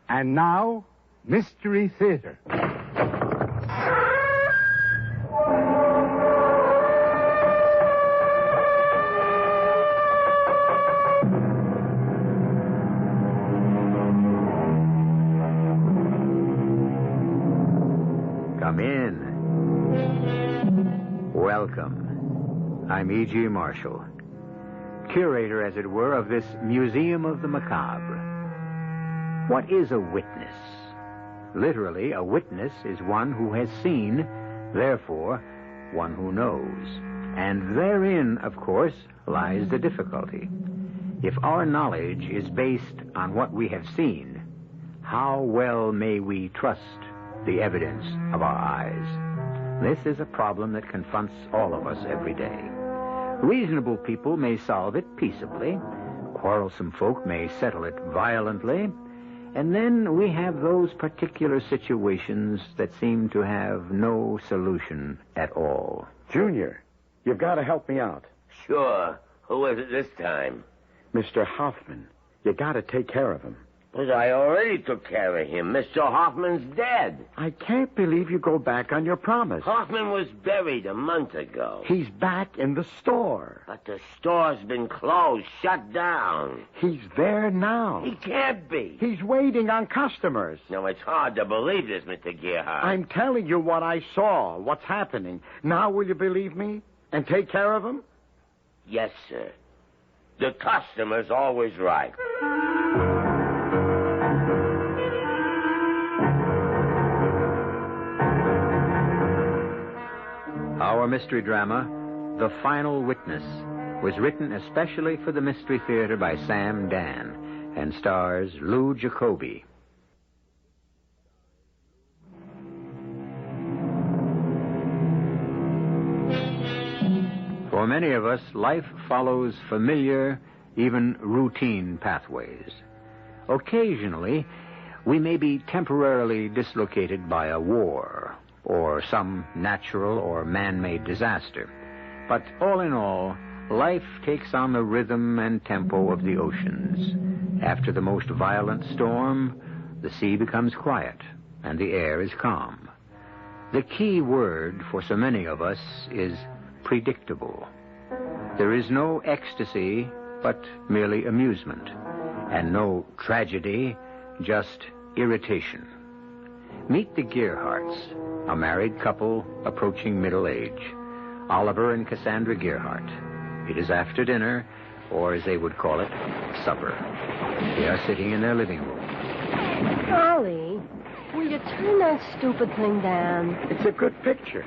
And now, Mystery Theater. Come in. Welcome. I'm E.G. Marshall, curator, as it were, of this Museum of the Macabre. What is a witness? Literally, a witness is one who has seen, therefore, one who knows. And therein, of course, lies the difficulty. If our knowledge is based on what we have seen, how well may we trust the evidence of our eyes? This is a problem that confronts all of us every day. Reasonable people may solve it peaceably. Quarrelsome folk may settle it violently. And then we have those particular situations that seem to have no solution at all. Junior, you've got to help me out. Sure. Who is it this time? Mr. Hoffman. You got to take care of him. But I already took care of him. Mr. Hoffman's dead. I can't believe you go back on your promise. Hoffman was buried a month ago. He's back in the store. But the store's been closed, shut down. He's there now. He can't be. He's waiting on customers. No, it's hard to believe this, Mr. Gerhardt. I'm telling you what I saw, what's happening. Now will you believe me and take care of him? Yes, sir. The customer's always right. Our mystery drama, The Final Witness, was written especially for the Mystery Theater by Sam Dann and stars Lou Jacobi. For many of us, life follows familiar, even routine pathways. Occasionally, we may be temporarily dislocated by a war or some natural or man-made disaster. But all in all, life takes on the rhythm and tempo of the oceans. After the most violent storm, the sea becomes quiet and the air is calm. The key word for so many of us is predictable. There is no ecstasy, but merely amusement, and no tragedy, just irritation. Meet the Gerhardts, a married couple approaching middle age, Oliver and Cassandra Gerhardt. It is after dinner, or as they would call it, supper. They are sitting in their living room. Ollie, will you turn that stupid thing down? It's a good picture.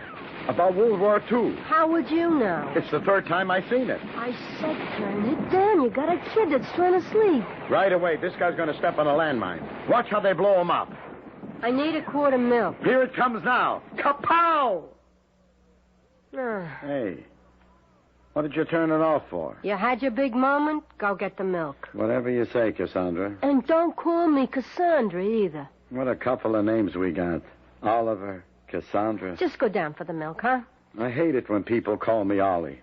About World War II. How would you know? It's the third time I've seen it. I said turn it down. You got a kid that's trying to sleep. Right away, this guy's going to step on a landmine. Watch how they blow him up. I need a quart of milk. Here it comes now. Kapow! Hey, what did you turn it off for? You had your big moment? Go get the milk. Whatever you say, Cassandra. And don't call me Cassandra either. What a couple of names we got. Oliver, Cassandra. Just go down for the milk, huh? I hate it when people call me Ollie.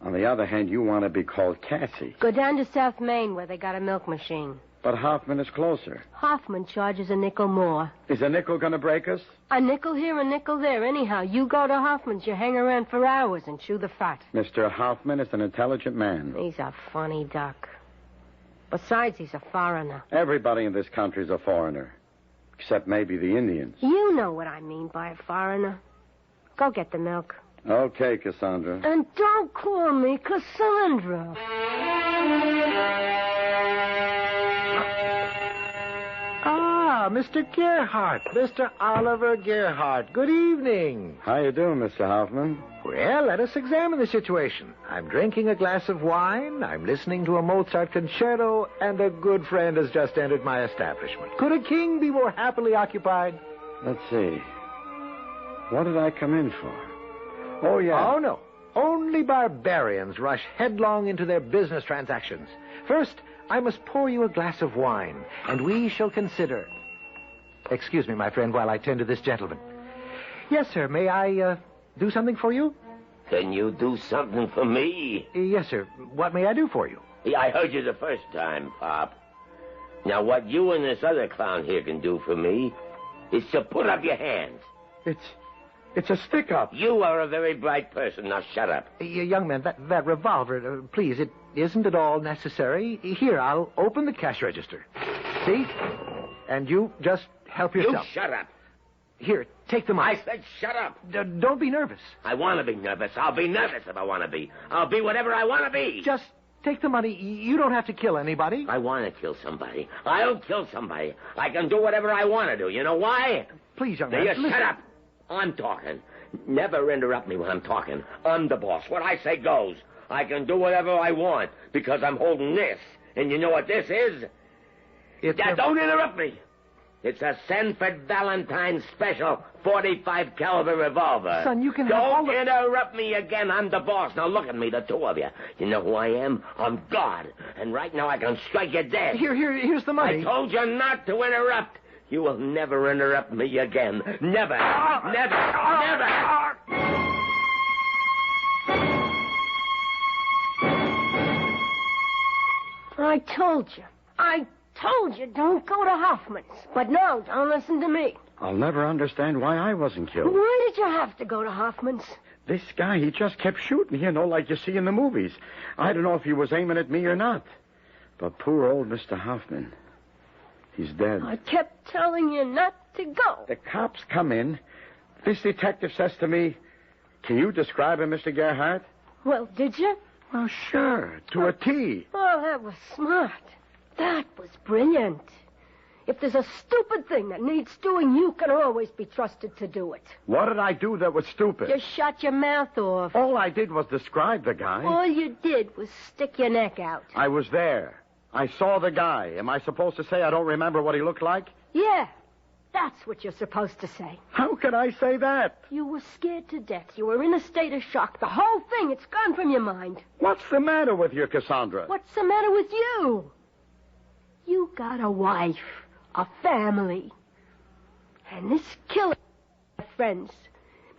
On the other hand, you want to be called Cassie. Go down to South Main where they got a milk machine. But Hoffman is closer. Hoffman charges a nickel more. Is a nickel going to break us? A nickel here, a nickel there. Anyhow, you go to Hoffman's, you hang around for hours and chew the fat. Mr. Hoffman is an intelligent man. He's a funny duck. Besides, he's a foreigner. Everybody in this country's a foreigner. Except maybe the Indians. You know what I mean by a foreigner. Go get the milk. Okay, Cassandra. And don't call me Cassandra. Ah, Mr. Gerhardt, Mr. Oliver Gerhardt. Good evening. How you doing, Mr. Hoffman? Well, let us examine the situation. I'm drinking a glass of wine, I'm listening to a Mozart concerto, and a good friend has just entered my establishment. Could a king be more happily occupied? Let's see. What did I come in for? Oh, yeah. Oh, no. Only barbarians rush headlong into their business transactions. First, I must pour you a glass of wine, and we shall consider. Excuse me, my friend, while I tend to this gentleman. Yes, sir. May I do something for you? Can you do something for me? Yes, sir. What may I do for you? Yeah, I heard you the first time, Pop. Now, what you and this other clown here can do for me is to put up your hands. It's a stick-up. You are a very bright person. Now, shut up. Young man, that revolver, please, it isn't at all necessary. Here, I'll open the cash register. See? And you just help yourself. You shut up. Here, take the money. I said shut up. Don't be nervous. I want to be nervous. I'll be nervous if I want to be. I'll be whatever I want to be. Just take the money. You don't have to kill anybody. I want to kill somebody. I'll kill somebody. I can do whatever I want to do. You know why? Please, young Now, man. you listen. shut up. I'm talking. Never interrupt me when I'm talking. I'm the boss. What I say goes. I can do whatever I want because I'm holding this. And you know what this is? Don't interrupt me. It's a Sanford Valentine special 45 caliber revolver. Son, you can have all Don't interrupt me again. I'm the boss. Now look at me, the two of you. You know who I am? I'm God. And right now I can strike you dead. Here's the money. I told you not to interrupt. You will never interrupt me again. Never. Never. Never. I told you, don't go to Hoffman's. But no, don't listen to me. I'll never understand why I wasn't killed. Why did you have to go to Hoffman's? This guy, he just kept shooting, like you see in the movies. I don't know if he was aiming at me or not. But poor old Mr. Hoffman, he's dead. I kept telling you not to go. The cops come in. This detective says to me, "Can you describe him, Mr. Gerhardt?" Well, did you? Well, sure, to a T. Oh, that was smart. That was brilliant. If there's a stupid thing that needs doing, you can always be trusted to do it. What did I do that was stupid? You shut your mouth off. All I did was describe the guy. All you did was stick your neck out. I was there. I saw the guy. Am I supposed to say I don't remember what he looked like? Yeah, that's what you're supposed to say. How could I say that? You were scared to death. You were in a state of shock. The whole thing, it's gone from your mind. What's the matter with you, Cassandra? What's the matter with you? You got a wife, a family. And this killer friends.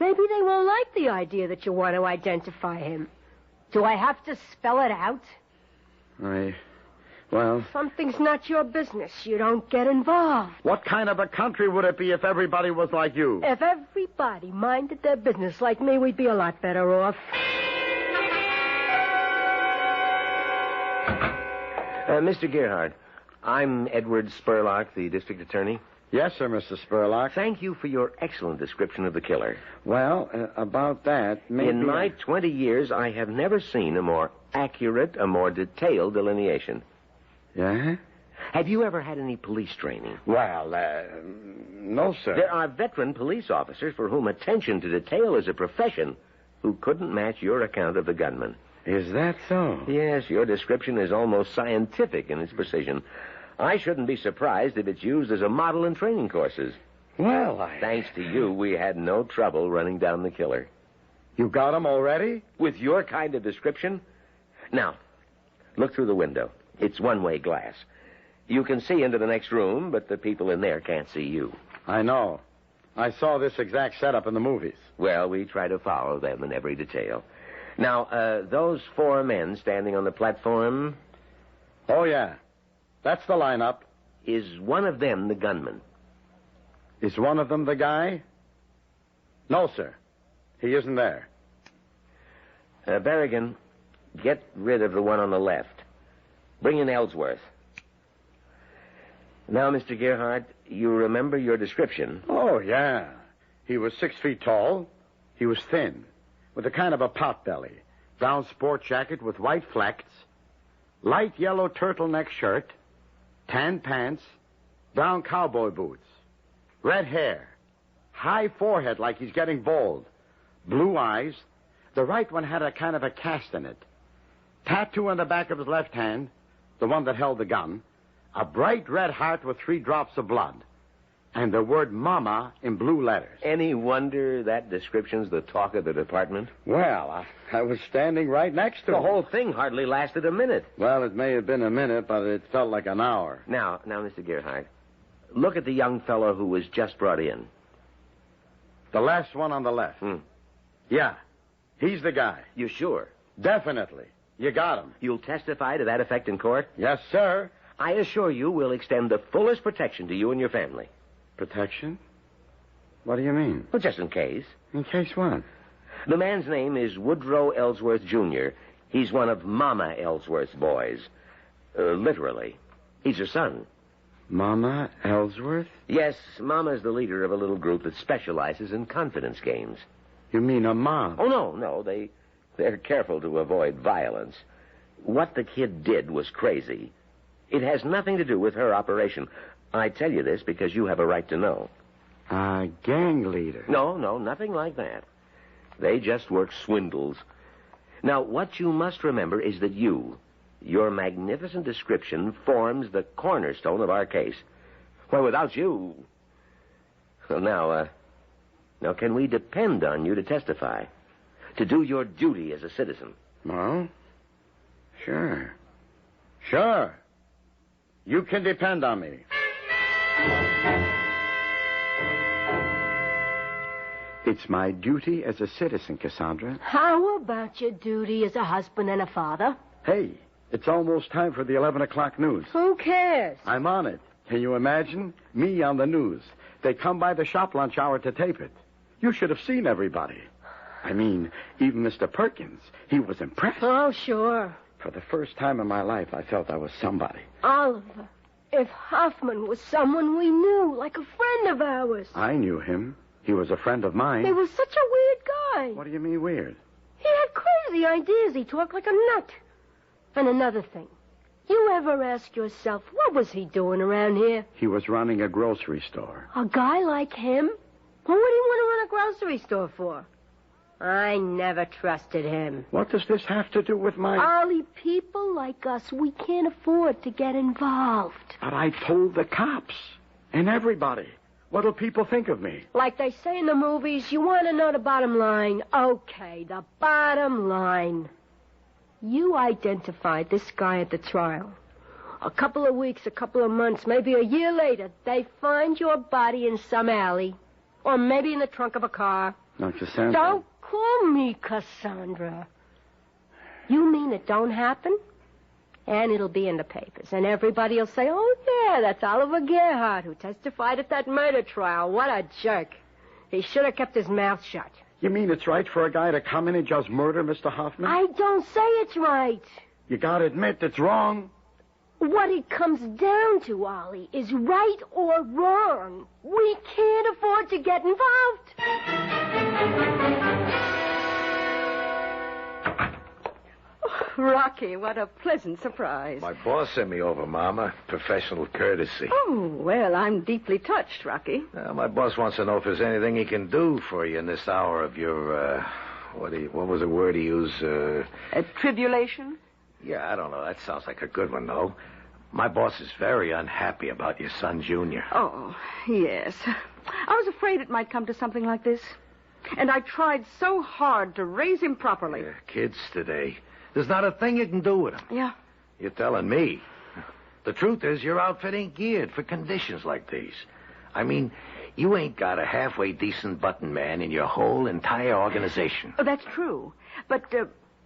Maybe they won't like the idea that you want to identify him. Do I have to spell it out? Well... Something's not your business. You don't get involved. What kind of a country would it be if everybody was like you? If everybody minded their business like me, we'd be a lot better off. Mr. Gerhardt, I'm Edward Spurlock, the district attorney. Yes, sir, Mr. Spurlock. Thank you for your excellent description of the killer. Well, about that, maybe... In my 20 years, I have never seen a more accurate, a more detailed delineation. Yeah? Have you ever had any police training? Well, no, sir. There are veteran police officers for whom attention to detail is a profession who couldn't match your account of the gunman. Is that so? Yes, your description is almost scientific in its precision. I shouldn't be surprised if it's used as a model in training courses. Well, Thanks to you, we had no trouble running down the killer. You got him already? With your kind of description? Now, look through the window. It's one-way glass. You can see into the next room, but the people in there can't see you. I know. I saw this exact setup in the movies. Well, we try to follow them in every detail. Now, those four men standing on the platform... Oh, yeah. That's the lineup. Is one of them the gunman? Is one of them the guy? No, sir. He isn't there. Berrigan, get rid of the one on the left. Bring in Ellsworth. Now, Mr. Gerhardt, you remember your description? Oh, yeah. He was 6 feet tall. He was thin, with a kind of a pot belly. Brown sport jacket with white flecks. Light yellow turtleneck shirt. Tan pants. Brown cowboy boots. Red hair. High forehead like he's getting bald. Blue eyes. The right one had a kind of a cast in it. Tattoo on the back of his left hand, the one that held the gun. A bright red heart with 3 drops of blood. And the word Mama in blue letters. Any wonder that description's the talk of the department? Well, I was standing right next to The him. whole thing hardly lasted a minute. Well, it may have been a minute, but it felt like an hour. Now, Mr. Gerhardt, look at the young fellow who was just brought in. The last one on the left. Yeah, he's the guy. You sure? Definitely. You got him. You'll testify to that effect in court? Yes, sir. I assure you we'll extend the fullest protection to you and your family. Protection? What do you mean? Well, just in case. In case what? The man's name is Woodrow Ellsworth, Jr. He's one of Mama Ellsworth's boys. Literally. He's her son. Mama Ellsworth? Yes, Mama's the leader of a little group that specializes in confidence games. You mean a mob? Oh, no. They're careful to avoid violence. What the kid did was crazy. It has nothing to do with her operation. I tell you this because you have a right to know. A gang leader? No, nothing like that. They just work swindles. Now, what you must remember is that your magnificent description forms the cornerstone of our case. Why, without you... Well, now, can we depend on you to testify? To do your duty as a citizen? Well, sure. Sure. You can depend on me. It's my duty as a citizen, Cassandra. How about your duty as a husband and a father? Hey, it's almost time for the 11 o'clock news. Who cares? I'm on it. Can you imagine? Me on the news. They come by the shop lunch hour to tape it. You should have seen everybody. I mean, even Mr. Perkins. He was impressed. Oh, sure. For the first time in my life, I felt I was somebody. Oliver, if Hoffman was someone we knew, like a friend of ours. I knew him. He was a friend of mine. He was such a weird guy. What do you mean weird? He had crazy ideas. He talked like a nut. And another thing. You ever ask yourself, what was he doing around here? He was running a grocery store. A guy like him? Well, what do you want to run a grocery store for? I never trusted him. What does this have to do with my... Ollie, people like us, we can't afford to get involved. But I told the cops and everybody. What'll people think of me? Like they say in the movies, you want to know the bottom line. Okay, the bottom line. You identified this guy at the trial. A couple of weeks, a couple of months, maybe a year later, they find your body in some alley. Or maybe in the trunk of a car. No, Cassandra. Don't call me Cassandra. You mean it don't happen? And it'll be in the papers. And everybody will say, oh, yeah, that's Oliver Gerhardt who testified at that murder trial. What a jerk. He should have kept his mouth shut. You mean it's right for a guy to come in and just murder Mr. Hoffman? I don't say it's right. You gotta admit it's wrong. What it comes down to, Ollie, is right or wrong. We can't afford to get involved. Rocky, what a pleasant surprise. My boss sent me over, Mama. Professional courtesy. Oh, well, I'm deeply touched, Rocky. My boss wants to know if there's anything he can do for you in this hour of your, what was the word he used? Tribulation? Yeah, I don't know. That sounds like a good one, though. My boss is very unhappy about your son, Junior. Oh, yes. I was afraid it might come to something like this. And I tried so hard to raise him properly. Yeah, kids today. There's not a thing you can do with them. Yeah. You're telling me. The truth is, your outfit ain't geared for conditions like these. I mean, you ain't got a halfway decent button man in your whole entire organization. Oh, that's true. But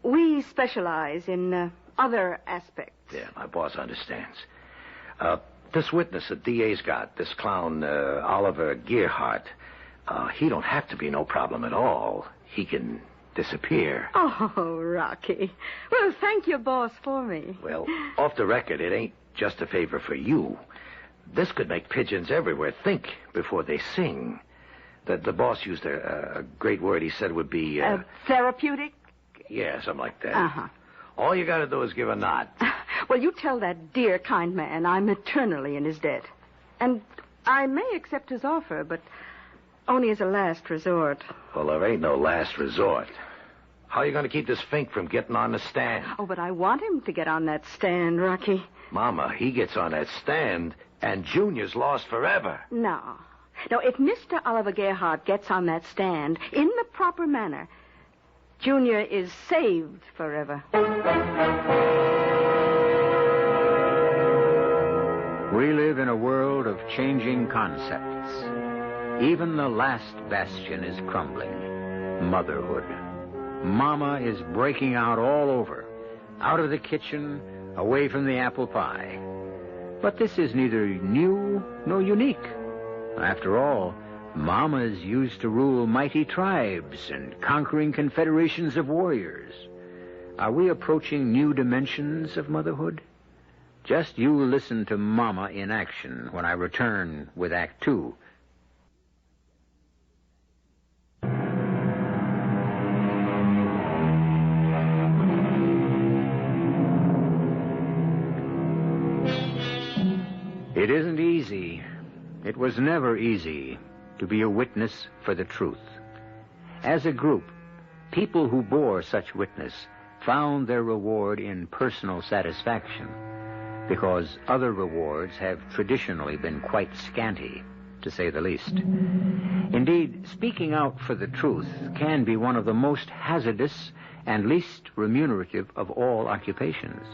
we specialize in other aspects. Yeah, my boss understands. This witness the DA's got, this clown, Oliver Gerhardt, he don't have to be no problem at all. He can disappear. Oh, Rocky. Well, thank your boss for me. Well, off the record, it ain't just a favor for you. This could make pigeons everywhere think before they sing. The boss used a great word he said would be... therapeutic? Yeah, something like that. Uh-huh. All you got to do is give a nod. Well, you tell that dear, kind man I'm eternally in his debt. And I may accept his offer, but only as a last resort. Well, there ain't no last resort. How are you going to keep this fink from getting on the stand? Oh, but I want him to get on that stand, Rocky. Mama, he gets on that stand, and Junior's lost forever. No. No, if Mr. Oliver Gerhardt gets on that stand in the proper manner, Junior is saved forever. We live in a world of changing concepts. Even the last bastion is crumbling. Motherhood. Mama is breaking out all over. Out of the kitchen, away from the apple pie. But this is neither new nor unique. After all, mamas used to rule mighty tribes and conquering confederations of warriors. Are we approaching new dimensions of motherhood? Just you listen to Mama in action when I return with Act Two. It isn't easy. It was never easy to be a witness for the truth. As a group, people who bore such witness found their reward in personal satisfaction, because other rewards have traditionally been quite scanty, to say the least. Indeed, speaking out for the truth can be one of the most hazardous and least remunerative of all occupations.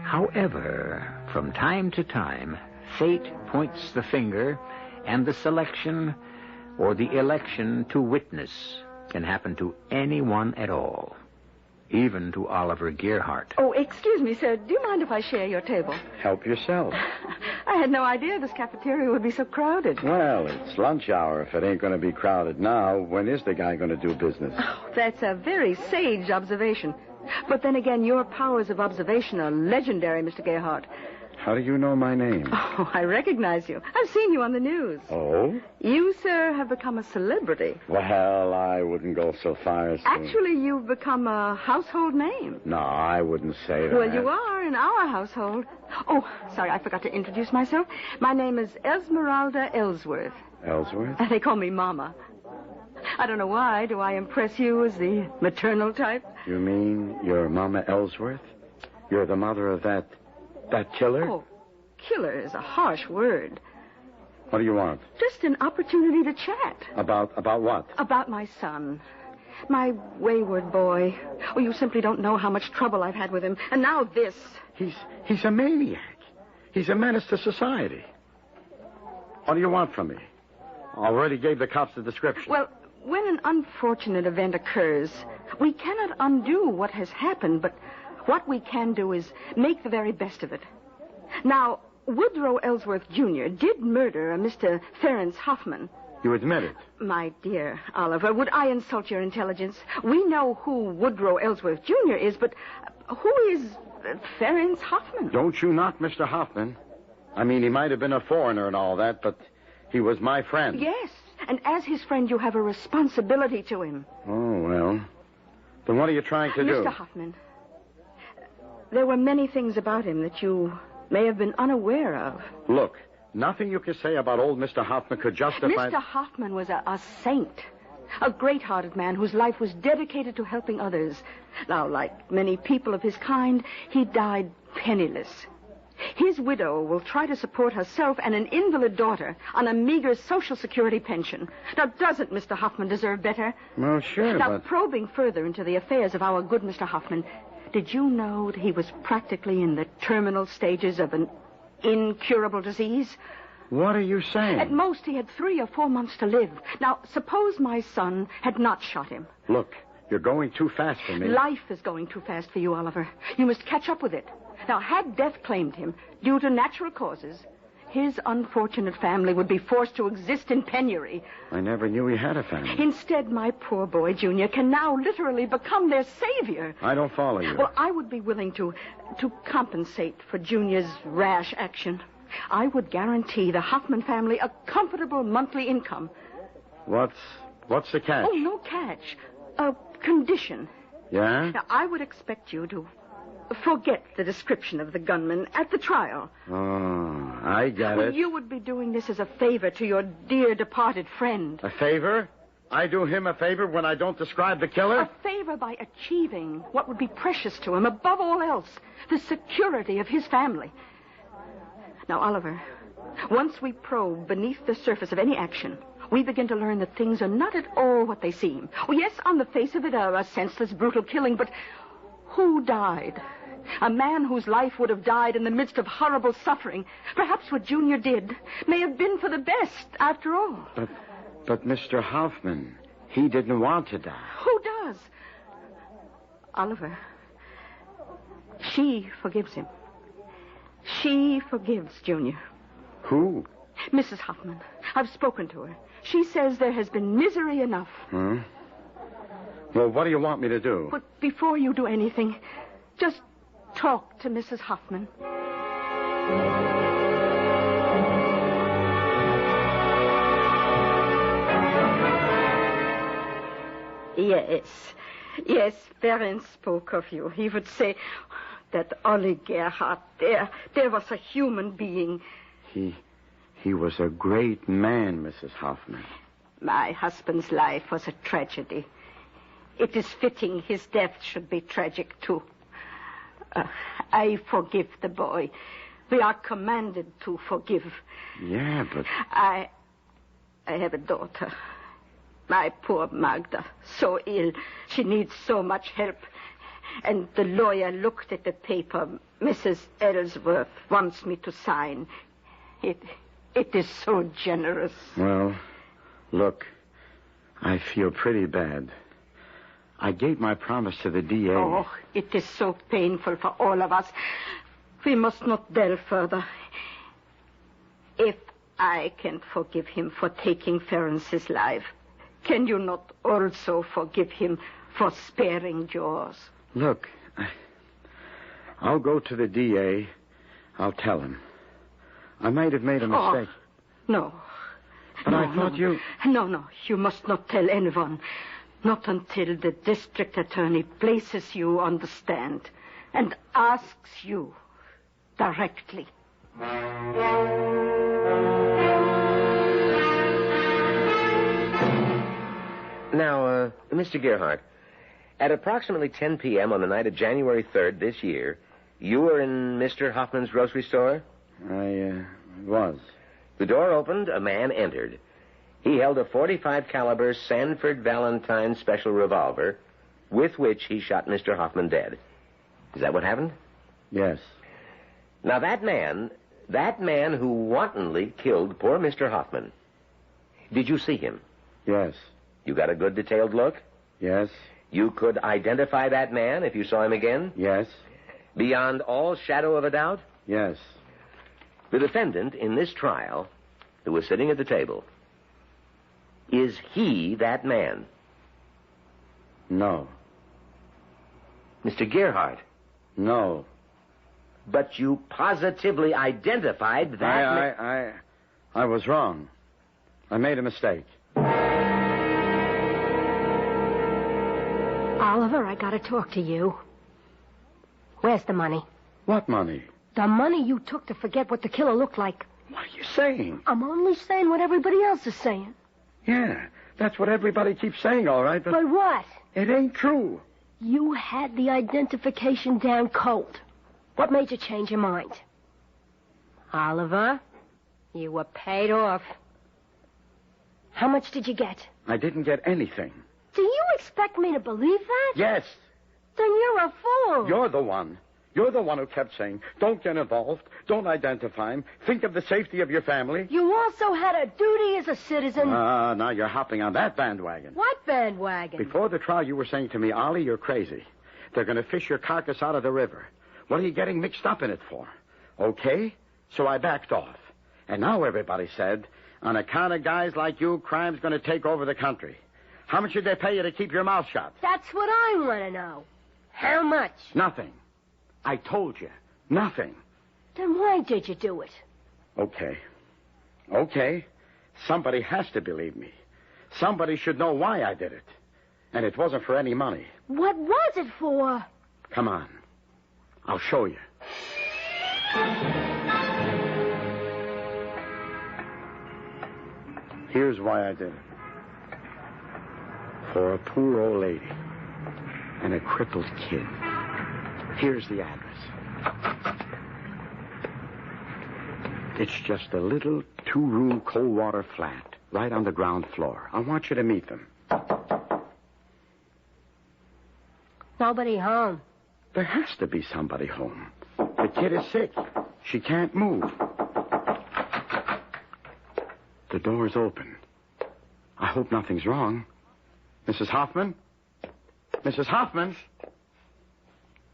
However, from time to time, fate points the finger, and the selection or the election to witness can happen to anyone at all, even to Oliver Gearhart. Oh, excuse me, sir. Do you mind if I share your table? Help yourself. I had no idea this cafeteria would be so crowded. Well, it's lunch hour. If it ain't going to be crowded now, when is the guy going to do business? Oh, that's a very sage observation. But then again, your powers of observation are legendary, Mr. Gearhart. How do you know my name? Oh, I recognize you. I've seen you on the news. Oh? You, sir, have become a celebrity. Well, I wouldn't go so far as to... Actually, you've become a household name. No, I wouldn't say that. Well, you are in our household. Oh, sorry, I forgot to introduce myself. My name is Esmeralda Ellsworth. Ellsworth? They call me Mama. I don't know why. Do I impress you as the maternal type? You mean you're Mama Ellsworth? You're the mother of that killer? Oh, killer is a harsh word. What do you want? Just an opportunity to chat. About what? About my son. My wayward boy. Oh, you simply don't know how much trouble I've had with him. And now this. He's a maniac. He's a menace to society. What do you want from me? I already gave the cops the description. Well, when an unfortunate event occurs, we cannot undo what has happened, but what we can do is make the very best of it. Now, Woodrow Ellsworth Jr. did murder a Mr. Ferenc Hoffman. You admit it? My dear Oliver, would I insult your intelligence? We know who Woodrow Ellsworth Jr. is, but who is Ferenc Hoffman? Don't you knock Mr. Hoffman. I mean, he might have been a foreigner and all that, but he was my friend. Yes, and as his friend, you have a responsibility to him. Oh, well. Then what are you trying to do? Mr. Hoffman, there were many things about him that you may have been unaware of. Look, nothing you can say about old Mr. Hoffman could justify... Mr. Hoffman was a saint, a great-hearted man whose life was dedicated to helping others. Now, like many people of his kind, he died penniless. His widow will try to support herself and an invalid daughter on a meager Social Security pension. Now, doesn't Mr. Hoffman deserve better? Well, sure, Now, but... probing further into the affairs of our good Mr. Hoffman, did you know that he was practically in the terminal stages of an incurable disease? What are you saying? At most, he had 3 or 4 months to live. Now, suppose my son had not shot him. Look, you're going too fast for me. Life is going too fast for you, Oliver. You must catch up with it. Now, had death claimed him due to natural causes, his unfortunate family would be forced to exist in penury. I never knew he had a family. Instead, my poor boy, Junior, can now literally become their savior. I don't follow you. Well, I would be willing to compensate for Junior's rash action. I would guarantee the Hoffman family a comfortable monthly income. What's the catch? Oh, no catch. A condition. Yeah? Now, I would expect you to forget the description of the gunman at the trial. Oh, I get it. You would be doing this as a favor to your dear departed friend. A favor? I do him a favor when I don't describe the killer? A favor by achieving what would be precious to him above all else, the security of his family. Now, Oliver, once we probe beneath the surface of any action, we begin to learn that things are not at all what they seem. Oh, yes, on the face of it, a senseless, brutal killing, but who died? A man whose life would have died in the midst of horrible suffering. Perhaps what Junior did may have been for the best, after all. But Mr. Hoffman, he didn't want to die. Who does? Oliver. She forgives him. She forgives Junior. Who? Mrs. Hoffman. I've spoken to her. She says there has been misery enough. Well, what do you want me to do? But before you do anything, just talk to Mrs. Hoffman. Yes, Ferenc spoke of you. He would say that Ollie Gerhardt, there was a human being. He was a great man, Mrs. Hoffman. My husband's life was a tragedy. It is fitting his death should be tragic, too. I forgive the boy. We are commanded to forgive. Yeah, but... I have a daughter. My poor Magda, so ill. She needs so much help. And the lawyer looked at the paper Mrs. Ellsworth wants me to sign. It is so generous. Well, look, I feel pretty bad. I gave my promise to the DA. Oh, it is so painful for all of us. We must not delve further. If I can forgive him for taking Ferenc's life, can you not also forgive him for sparing yours? Look, I'll go to the DA. I'll tell him. I might have made a mistake. No. But I thought you... No, you must not tell anyone. Not until the district attorney places you on the stand and asks you directly. Now, Mr. Gerhardt, at approximately 10 p.m. on the night of January 3rd this year, you were in Mr. Hoffman's grocery store? I was. The door opened, a man entered. He held a .45 caliber Sanford Valentine special revolver with which he shot Mr. Hoffman dead. Is that what happened? Yes. Now, that man who wantonly killed poor Mr. Hoffman, did you see him? Yes. You got a good detailed look? Yes. You could identify that man if you saw him again? Yes. Beyond all shadow of a doubt? Yes. The defendant in this trial, who was sitting at the table, is he that man? No. Mr. Gerhardt? No. But you positively identified that man. I was wrong. I made a mistake. Oliver, I gotta talk to you. Where's the money? What money? The money you took to forget what the killer looked like. What are you saying? I'm only saying what everybody else is saying. Yeah, that's what everybody keeps saying, all right, but... But what? It ain't true. You had the identification down cold. What made you change your mind? Oliver, you were paid off. How much did you get? I didn't get anything. Do you expect me to believe that? Yes. Then you're a fool. You're the one. You're the one who kept saying, don't get involved, don't identify him, think of the safety of your family. You also had a duty as a citizen. Now you're hopping on that bandwagon. What bandwagon? Before the trial, you were saying to me, Ollie, you're crazy. They're going to fish your carcass out of the river. What are you getting mixed up in it for? Okay, so I backed off. And now everybody said, on account of guys like you, crime's going to take over the country. How much did they pay you to keep your mouth shut? That's what I want to know. How much? Nothing. I told you. Nothing. Then why did you do it? Okay. Somebody has to believe me. Somebody should know why I did it. And it wasn't for any money. What was it for? Come on. I'll show you. Here's why I did it. For a poor old lady and a crippled kid. Here's the address. It's just a little 2-room cold water flat right on the ground floor. I want you to meet them. Nobody home. There has to be somebody home. The kid is sick. She can't move. The door's open. I hope nothing's wrong. Mrs. Hoffman? Mrs. Hoffman?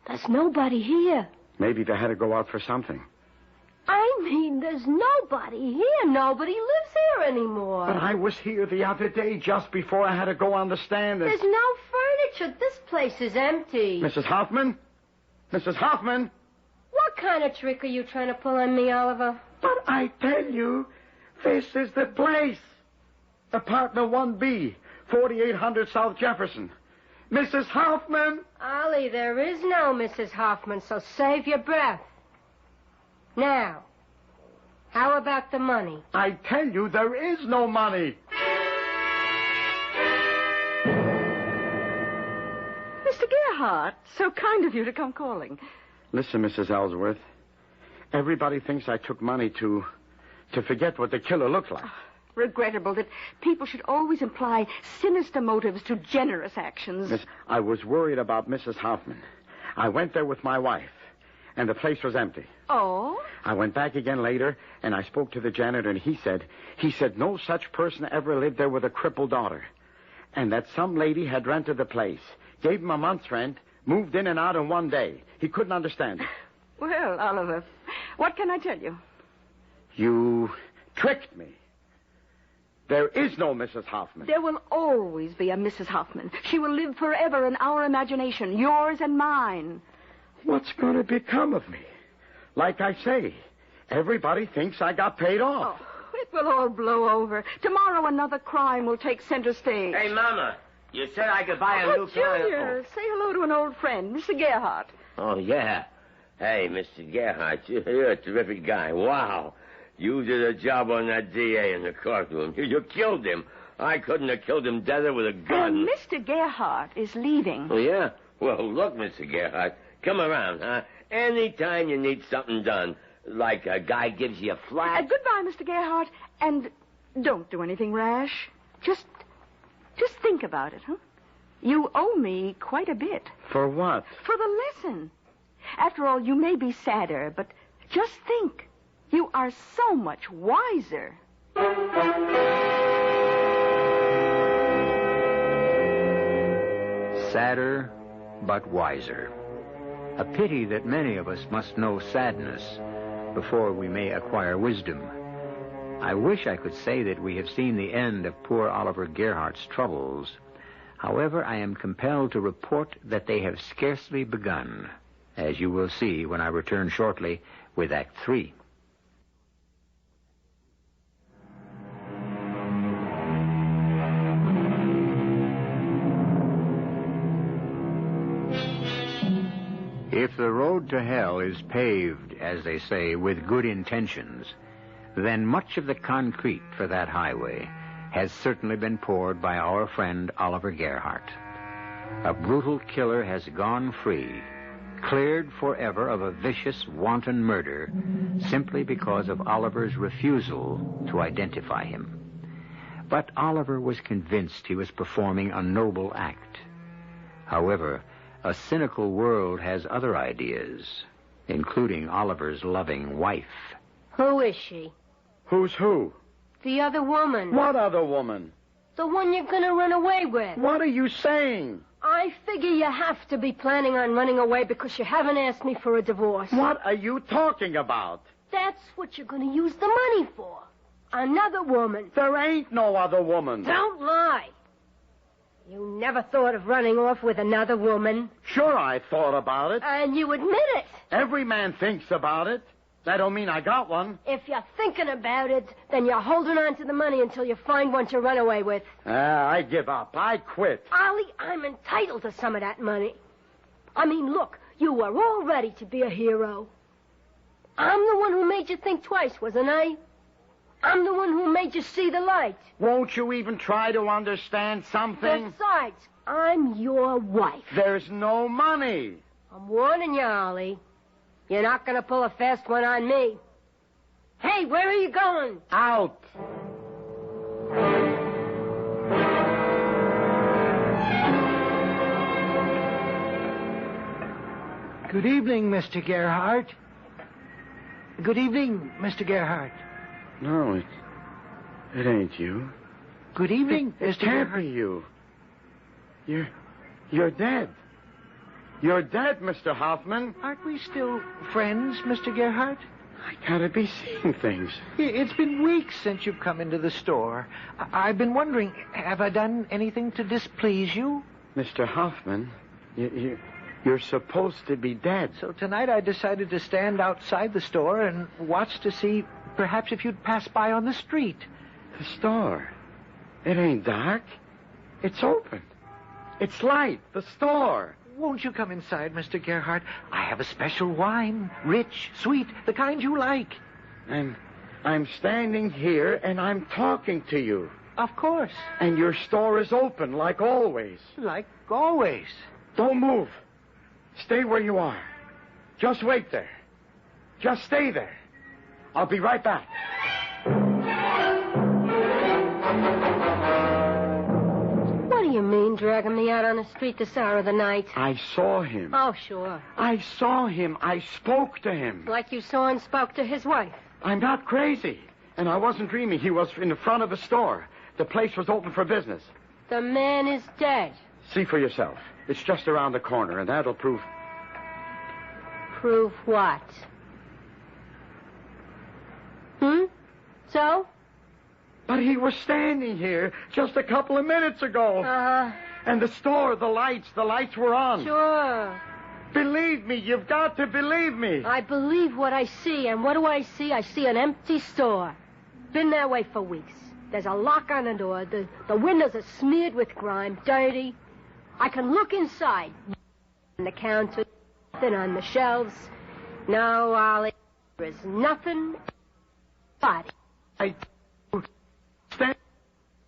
There's nobody here. Maybe they had to go out for something. mean, there's nobody here. Nobody lives here anymore. But I was here the other day just before I had to go on the stand. There's no furniture. This place is empty. Mrs. Hoffman? Mrs. Hoffman? What kind of trick are you trying to pull on me, Oliver? But I tell you, this is the place. Apartment 1B, 4800 South Jefferson. Mrs. Hoffman? Ollie, there is no Mrs. Hoffman, so save your breath. Now, how about the money? I tell you, there is no money. Mr. Gerhardt, so kind of you to come calling. Listen, Mrs. Ellsworth. Everybody thinks I took money to forget what the killer looked like. Regrettable that people should always imply sinister motives to generous actions. Miss, I was worried about Mrs. Hoffman. I went there with my wife, and the place was empty. Oh? I went back again later, and I spoke to the janitor, and he said no such person ever lived there with a crippled daughter, and that some lady had rented the place, gave him a month's rent, moved in and out in one day. He couldn't understand it. Well, Oliver, what can I tell you? You tricked me. There is no Mrs. Hoffman. There will always be a Mrs. Hoffman. She will live forever in our imagination, yours and mine. What's going to become of me? Like I say, everybody thinks I got paid off. Oh, it will all blow over. Tomorrow another crime will take center stage. Hey, Mama, you said I could buy a new car. Junior, say hello to an old friend, Mr. Gerhardt. Oh, yeah. Hey, Mr. Gerhardt, you're a terrific guy. Wow. You did a job on that DA in the courtroom. You killed him. I couldn't have killed him deader with a gun. Mr. Gerhardt is leaving. Oh, yeah? Well, look, Mr. Gerhardt, come around, huh? Anytime you need something done, like a guy gives you a flat. Goodbye, Mr. Gerhardt, and don't do anything rash. Just think about it, huh? You owe me quite a bit. For what? For the lesson. After all, you may be sadder, but just think. You are so much wiser. Sadder, but wiser. A pity that many of us must know sadness before we may acquire wisdom. I wish I could say that we have seen the end of poor Oliver Gerhardt's troubles. However, I am compelled to report that they have scarcely begun, as you will see when I return shortly with Act 3. If the road to hell is paved, as they say, with good intentions, then much of the concrete for that highway has certainly been poured by our friend Oliver Gerhardt. A brutal killer has gone free, cleared forever of a vicious, wanton murder, simply because of Oliver's refusal to identify him. But Oliver was convinced he was performing a noble act. However, a cynical world has other ideas, including Oliver's loving wife. Who is she? Who's who? The other woman. What other woman? The one you're going to run away with. What are you saying? I figure you have to be planning on running away because you haven't asked me for a divorce. What are you talking about? That's what you're going to use the money for. Another woman. There ain't no other woman. Don't lie. You never thought of running off with another woman. Sure, I thought about it. And you admit it. Every man thinks about it. That don't mean I got one. If you're thinking about it, then you're holding on to the money until you find one to run away with. I give up. I quit. Ollie, I'm entitled to some of that money. I mean, look, you were all ready to be a hero. I'm the one who made you think twice, wasn't I? I'm the one who made you see the light. Won't you even try to understand something? Besides, I'm your wife. There's no money. I'm warning you, Ollie. You're not going to pull a fast one on me. Hey, where are you going? Out. Good evening, Mr. Gerhardt. Good evening, Mr. Gerhardt. No, it ain't you. Good evening, It Mr. can't Gerhardt. be you. You're dead. You're dead, Mr. Hoffman. Aren't we still friends, Mr. Gerhardt? I gotta be seeing things. It's been weeks since you've come into the store. I've been wondering, have I done anything to displease you? Mr. Hoffman, you're supposed to be dead. So tonight I decided to stand outside the store and watch to see perhaps if you'd pass by on the street. The store? It ain't dark. It's open. It's light. The store. Won't you come inside, Mr. Gerhardt? I have a special wine. Rich, sweet, the kind you like. I'm standing here and I'm talking to you. Of course. And your store is open like always. Like always. Don't move. Stay where you are. Just wait there. Just stay there. I'll be right back. What do you mean, dragging me out on the street this hour of the night? I saw him. Oh, sure. I saw him. I spoke to him. Like you saw and spoke to his wife. I'm not crazy. And I wasn't dreaming. He was in the front of the store. The place was open for business. The man is dead. See for yourself. It's just around the corner, and that'll prove... Prove what? So? But he was standing here just a couple of minutes ago. And the store, the lights were on. Sure. Believe me, you've got to believe me. I believe what I see, and what do I see? I see an empty store. Been that way for weeks. There's a lock on the door. The windows are smeared with grime, dirty. I can look inside. On the counter, nothing on the shelves. No, Ollie, there is nothing but...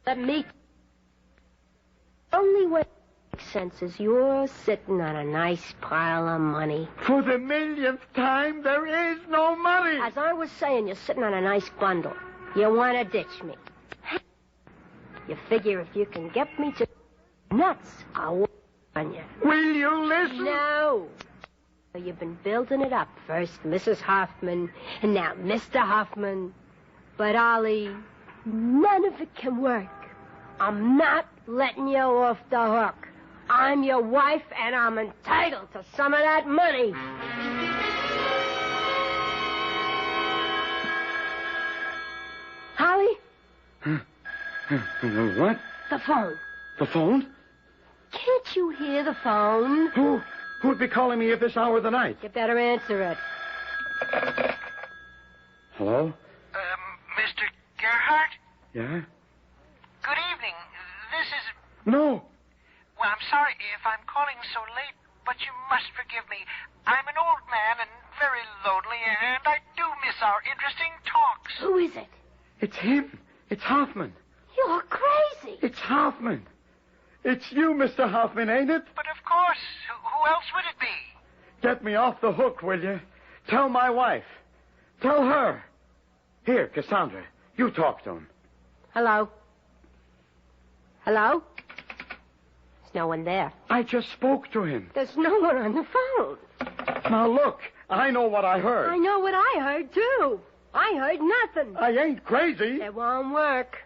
Let me... Only way it makes sense is you're sitting on a nice pile of money. For the millionth time, there is no money. As I was saying, you're sitting on a nice bundle. You want to ditch me. You figure if you can get me to nuts, I'll work on you. Will you listen? No. You've been building it up. First Mrs. Hoffman, and now Mr. Hoffman. But, Ollie, none of it can work. I'm not letting you off the hook. I'm your wife, and I'm entitled to some of that money. Holly? What? The phone. The phone? Can't you hear the phone? Who'd be calling me at this hour of the night? You better answer it. Hello? Mr. Gerhardt? Yeah? Good evening. This is... No. Well, I'm sorry if I'm calling so late, but you must forgive me. I'm an old man and very lonely, and I do miss our interesting talks. Who is it? It's him. It's Hoffman. You're crazy. It's Hoffman. It's you, Mr. Hoffman, ain't it? But of course, who else would it be? Get me off the hook, will you? Tell my wife. Tell her. Here, Cassandra, you talk to him. Hello? Hello? There's no one there. I just spoke to him. There's no one on the phone. Now, look, I know what I heard. I know what I heard, too. I heard nothing. I ain't crazy. It won't work.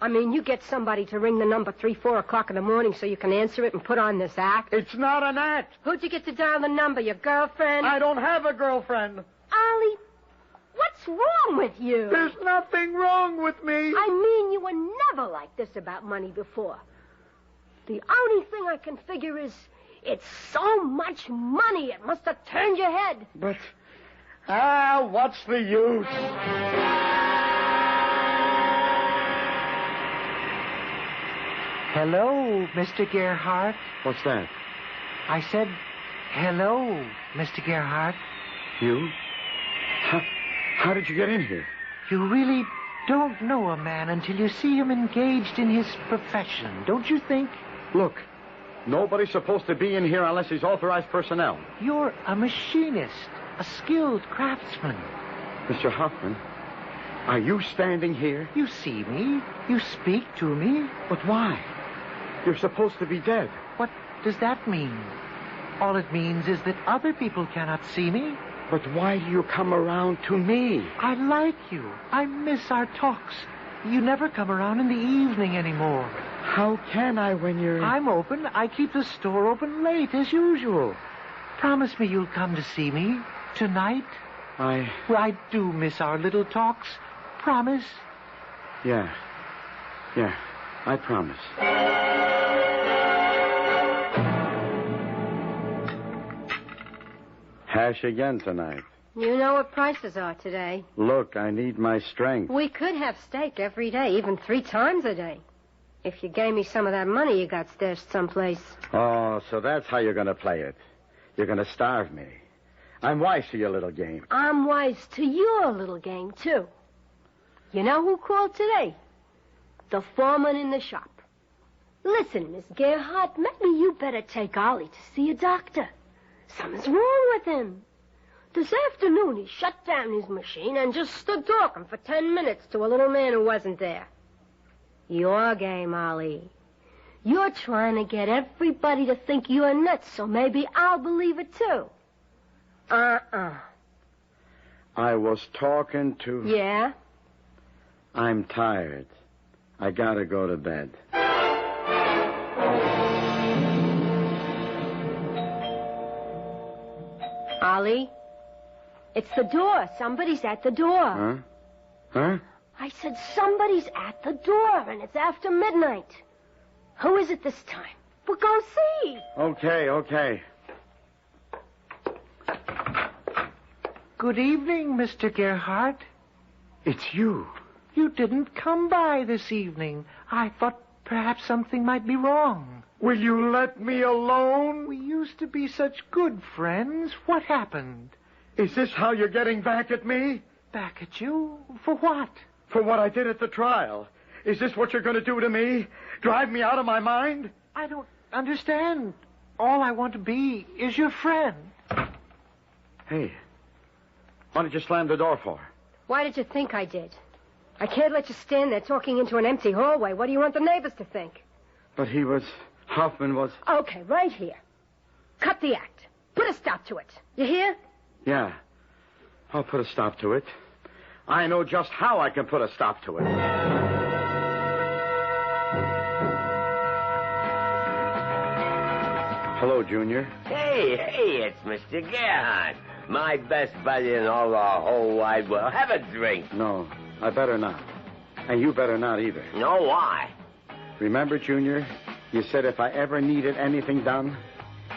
I mean, you get somebody to ring the number 3, 4 o'clock in the morning so you can answer it and put on this act. It's not an act. Who'd you get to dial the number, your girlfriend? I don't have a girlfriend. Ollie, what's wrong with you? There's nothing wrong with me. I mean, you were never like this about money before. The only thing I can figure is it's so much money it must have turned your head. But, what's the use? Hello, Mr. Gerhardt. What's that? I said, hello, Mr. Gerhardt. You? How did you get in here? You really don't know a man until you see him engaged in his profession, don't you think? Look, nobody's supposed to be in here unless he's authorized personnel. You're a machinist, a skilled craftsman. Mr. Hoffman, are you standing here? You see me. You speak to me. But why? You're supposed to be dead. What does that mean? All it means is that other people cannot see me. But why do you come around to me? I like you. I miss our talks. You never come around in the evening anymore. How can I when you're... I'm open. I keep the store open late, as usual. Promise me you'll come to see me tonight. Well, I do miss our little talks. Promise? Yeah, I promise. Hash again tonight. You know what prices are today. Look, I need my strength. We could have steak every day, even 3 times a day. If you gave me some of that money you got stashed someplace. Oh, so that's how you're going to play it. You're going to starve me. I'm wise to your little game. I'm wise to your little game, too. You know who called today? The foreman in the shop. Listen, Miss Gerhardt, maybe you better take Ollie to see a doctor. Something's wrong with him. This afternoon, he shut down his machine and just stood talking for 10 minutes to a little man who wasn't there. Your game, Ollie. You're trying to get everybody to think you're nuts, so maybe I'll believe it, too. I was talking to... Yeah? I'm tired. I gotta go to bed. Ollie? It's the door. Somebody's at the door. Huh? I said somebody's at the door, and it's after midnight. Who is it this time? We'll go see. Okay. Good evening, Mr. Gerhardt. It's you. You didn't come by this evening. I thought perhaps something might be wrong. Will you let me alone? We used to be such good friends. What happened? Is this how you're getting back at me? Back at you? For what? For what I did at the trial. Is this what you're going to do to me? Drive me out of my mind? I don't understand. All I want to be is your friend. Hey, what did you slam the door for? Why did you think I did? I can't let you stand there talking into an empty hallway. What do you want the neighbors to think? But Hoffman was... Okay, right here. Cut the act. Put a stop to it. You hear? Yeah. I'll put a stop to it. I know just how I can put a stop to it. Hello, Junior. Hey, it's Mr. Gerhardt. My best buddy in all the whole wide world. Have a drink. No, I better not. And you better not either. No, why? Remember, Junior, you said if I ever needed anything done,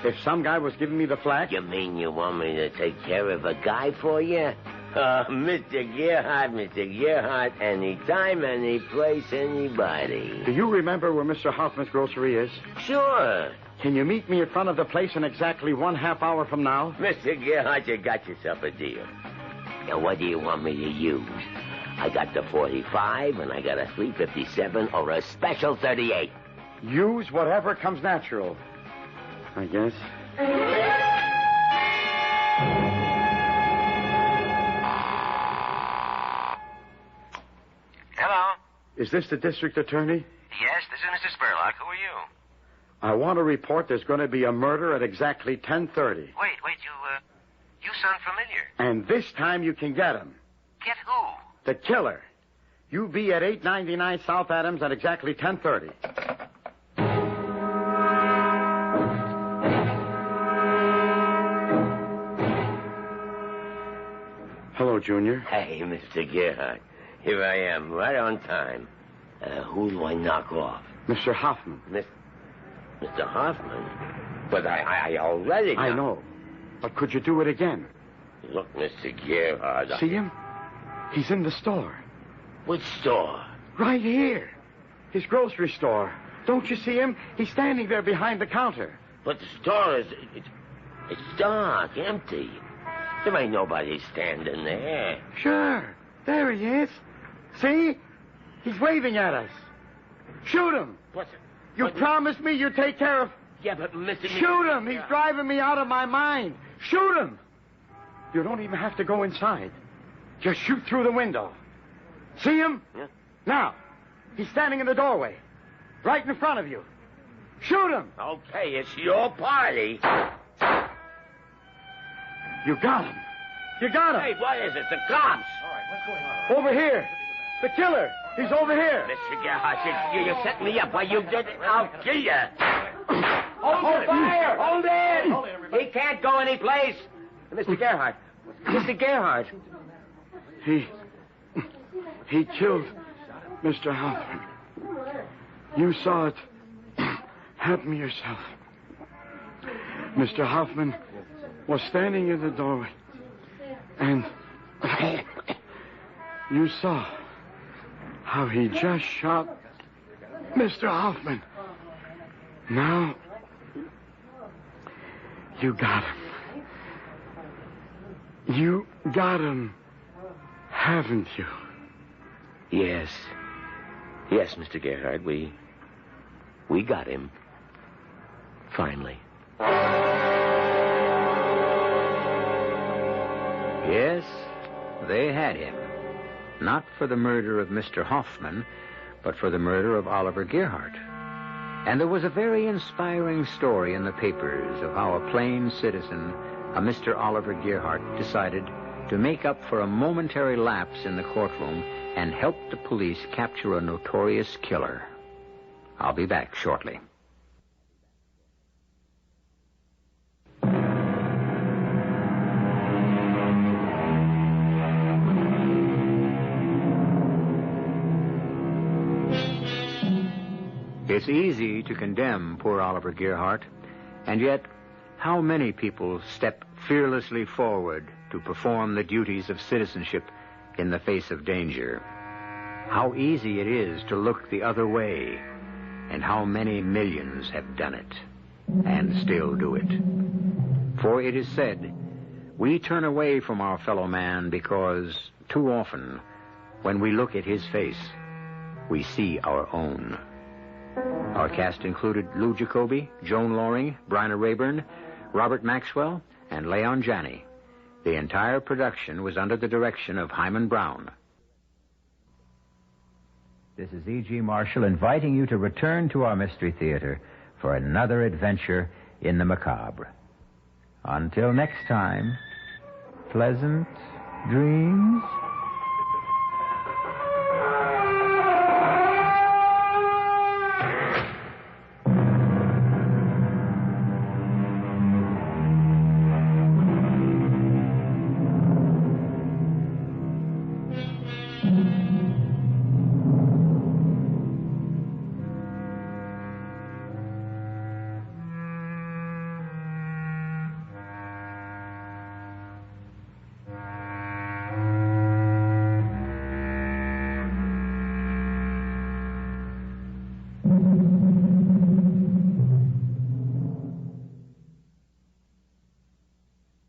if some guy was giving me the flack... You mean you want me to take care of a guy for you? Mr. Gerhardt, anytime, any place, anybody. Do you remember where Mr. Hoffman's grocery is? Sure. Can you meet me in front of the place in exactly 1/2 hour from now? Mr. Gerhardt, you got yourself a deal. Now, what do you want me to use? I got the 45, and I got a 357, or a special 38. Use whatever comes natural, I guess. Hello? Is this the district attorney? Yes, this is Mr. Spurlock. Who are you? I want to report there's going to be a murder at exactly 10:30. Wait, you sound familiar. And this time you can get him. Get who? The killer. You be at 899 South Adams at exactly 10:30. Hello, Junior. Hey, Mr. Gerhardt. Here I am, right on time. Who do I knock off? Mr. Hoffman. Mr. Hoffman? But I already... I know. But could you do it again? Look, Mr. Gerhardt... See him? He's in the store. Which store? Right here. His grocery store. Don't you see him? He's standing there behind the counter. But the store is... It's dark, empty. There ain't nobody standing there. Sure. There he is. See? He's waving at us. Shoot him. You promised me you'd take care of... Yeah, but Mr... Shoot him. He's driving me out of my mind. Shoot him. You don't even have to go inside. Just shoot through the window. See him? Yeah. Now, he's standing in the doorway. Right in front of you. Shoot him. Okay, it's your party. You got him. You got him. Hey, what is it? The cops. All right, what's going on? Over here. The killer. He's over here. Mr. Gerhardt, you set me up. Why, you did it. I'll kill you. Hold fire. Hold it. He can't go any place. Mr. Gerhardt, Mr. Gerhardt. He killed Mr. Hoffman. You saw it happen yourself. Mr. Hoffman was standing in the doorway, and you saw how he just shot Mr. Hoffman. Now, you got him. You got him, haven't you? Yes. Yes, Mr. Gerhardt, we got him. Finally. Yes, they had him. Not for the murder of Mr. Hoffman, but for the murder of Oliver Gerhardt. And there was a very inspiring story in the papers of how a plain citizen, a Mr. Oliver Gerhardt, decided to make up for a momentary lapse in the courtroom and help the police capture a notorious killer. I'll be back shortly. It's easy to condemn poor Oliver Gerhardt, and yet how many people step fearlessly forward to perform the duties of citizenship in the face of danger? How easy it is to look the other way, and how many millions have done it, and still do it. For it is said, we turn away from our fellow man because, too often, when we look at his face, we see our own. Our cast included Lou Jacobi, Joan Loring, Bryna Raeburn, Robert Maxwell, and Leon Janney. The entire production was under the direction of Hyman Brown. This is E.G. Marshall inviting you to return to our Mystery Theater for another adventure in the macabre. Until next time, pleasant dreams.